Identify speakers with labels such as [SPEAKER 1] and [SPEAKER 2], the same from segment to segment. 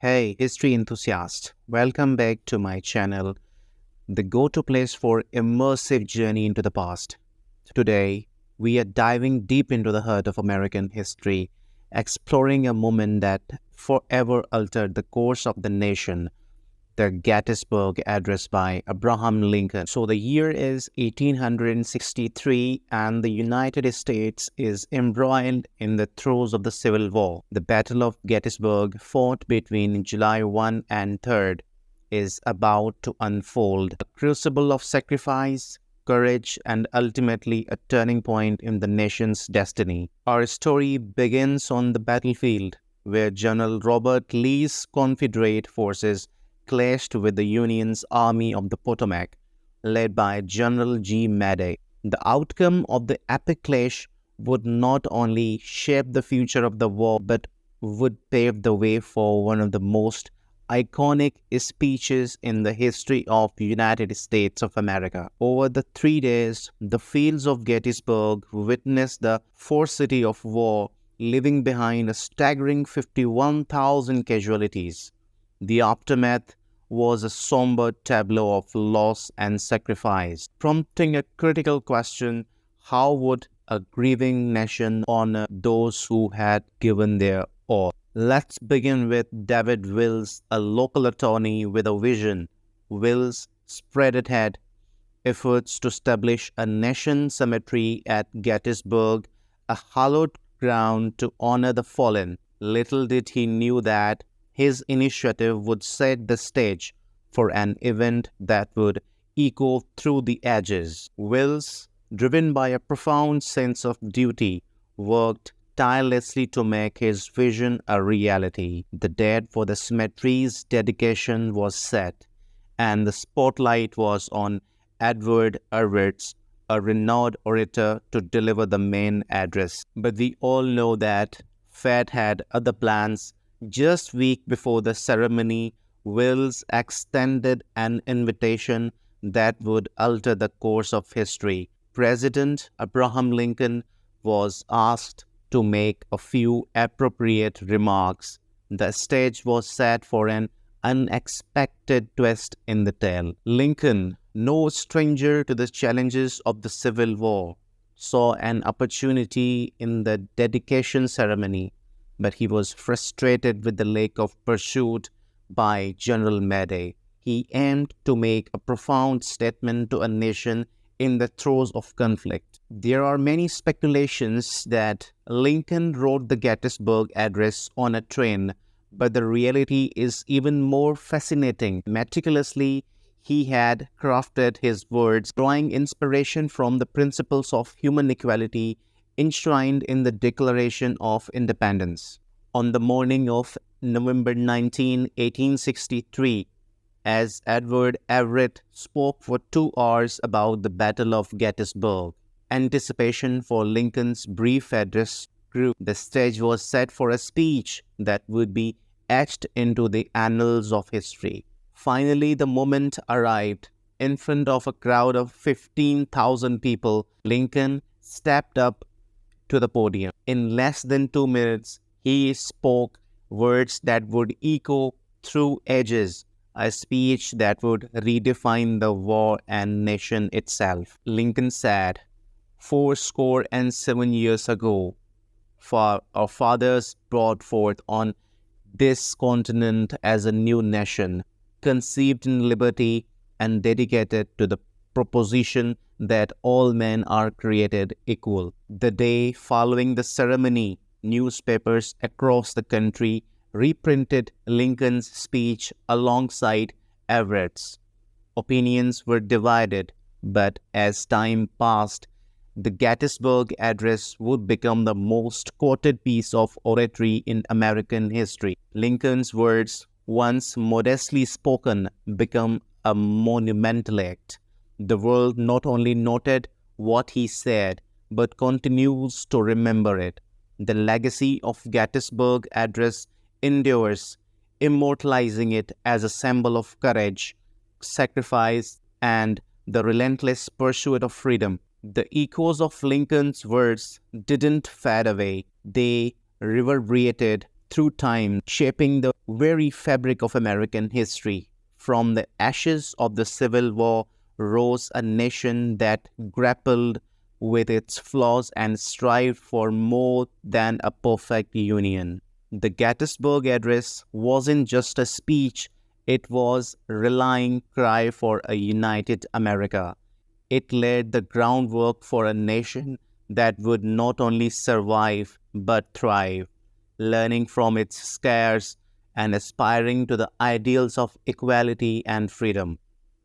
[SPEAKER 1] Hey, history enthusiast, welcome back to my channel, the go-to place for immersive journey into the past. Today, we are diving deep into the heart of American history, exploring a moment that forever altered the course of the nation, the Gettysburg Address by Abraham Lincoln. So the year is 1863 and the United States is embroiled in the throes of the Civil War. The Battle of Gettysburg, fought between July 1 and 3rd, is about to unfold. A crucible of sacrifice, courage, and ultimately a turning point in the nation's destiny. Our story begins on the battlefield, where General Robert Lee's Confederate forces clashed with the Union's Army of the Potomac, led by General G. Madey. The outcome of the epic clash would not only shape the future of the war, but would pave the way for one of the most iconic speeches in the history of the United States of America. Over the 3 days, the fields of Gettysburg witnessed the ferocity of war, leaving behind a staggering 51,000 casualties. The aftermath was a somber tableau of loss and sacrifice, prompting a critical question: how would a grieving nation honor those who had given their all? Let's begin with David Wills, a local attorney with a vision. Wills spread ahead efforts to establish a nation cemetery at Gettysburg, a hallowed ground to honor the fallen. Little did he knew that his initiative would set the stage for an event that would echo through the ages. Wills, driven by a profound sense of duty, worked tirelessly to make his vision a reality. The date for the cemetery's dedication was set, and the spotlight was on Edward Everett, a renowned orator, to deliver the main address. But we all know that fate had other plans. Just week before the ceremony, Wills extended an invitation that would alter the course of history. President Abraham Lincoln was asked to make a few appropriate remarks. The stage was set for an unexpected twist in the tale. Lincoln, no stranger to the challenges of the Civil War, saw an opportunity in the dedication ceremony, but he was frustrated with the lack of pursuit by General Madey. He aimed to make a profound statement to a nation in the throes of conflict. There are many speculations that Lincoln wrote the Gettysburg Address on a train, but the reality is even more fascinating. Meticulously, he had crafted his words, drawing inspiration from the principles of human equality enshrined in the Declaration of Independence. On the morning of November 19, 1863, as Edward Everett spoke for 2 hours about the Battle of Gettysburg, anticipation for Lincoln's brief address grew. The stage was set for a speech that would be etched into the annals of history. Finally, the moment arrived. In front of a crowd of 15,000 people, Lincoln stepped up to the podium. In less than 2 minutes, he spoke words that would echo through ages, a speech that would redefine the war and nation itself. Lincoln said, "407 years ago, our fathers brought forth on this continent as a new nation, conceived in liberty and dedicated to the proposition that all men are created equal." The day following the ceremony, newspapers across the country reprinted Lincoln's speech alongside Everett's. Opinions were divided, but as time passed, the Gettysburg Address would become the most quoted piece of oratory in American history. Lincoln's words, once modestly spoken, become a monumental act. The world not only noted what he said, but continues to remember it. The legacy of Gettysburg Address endures, immortalizing it as a symbol of courage, sacrifice, and the relentless pursuit of freedom. The echoes of Lincoln's words didn't fade away. They reverberated through time, shaping the very fabric of American history. From the ashes of the Civil War rose a nation that grappled with its flaws and strived for more than a perfect union. The Gettysburg Address wasn't just a speech, it was a rallying cry for a united America. It laid the groundwork for a nation that would not only survive but thrive, learning from its scares and aspiring to the ideals of equality and freedom.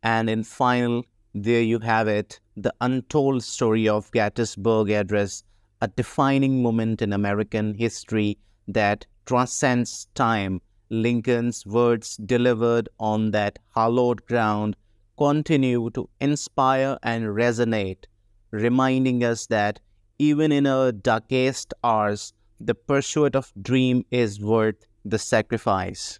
[SPEAKER 1] And in final, there you have it, the untold story of Gettysburg Address, a defining moment in American history that transcends time. Lincoln's words delivered on that hallowed ground continue to inspire and resonate, reminding us that even in our darkest hours, the pursuit of dream is worth the sacrifice.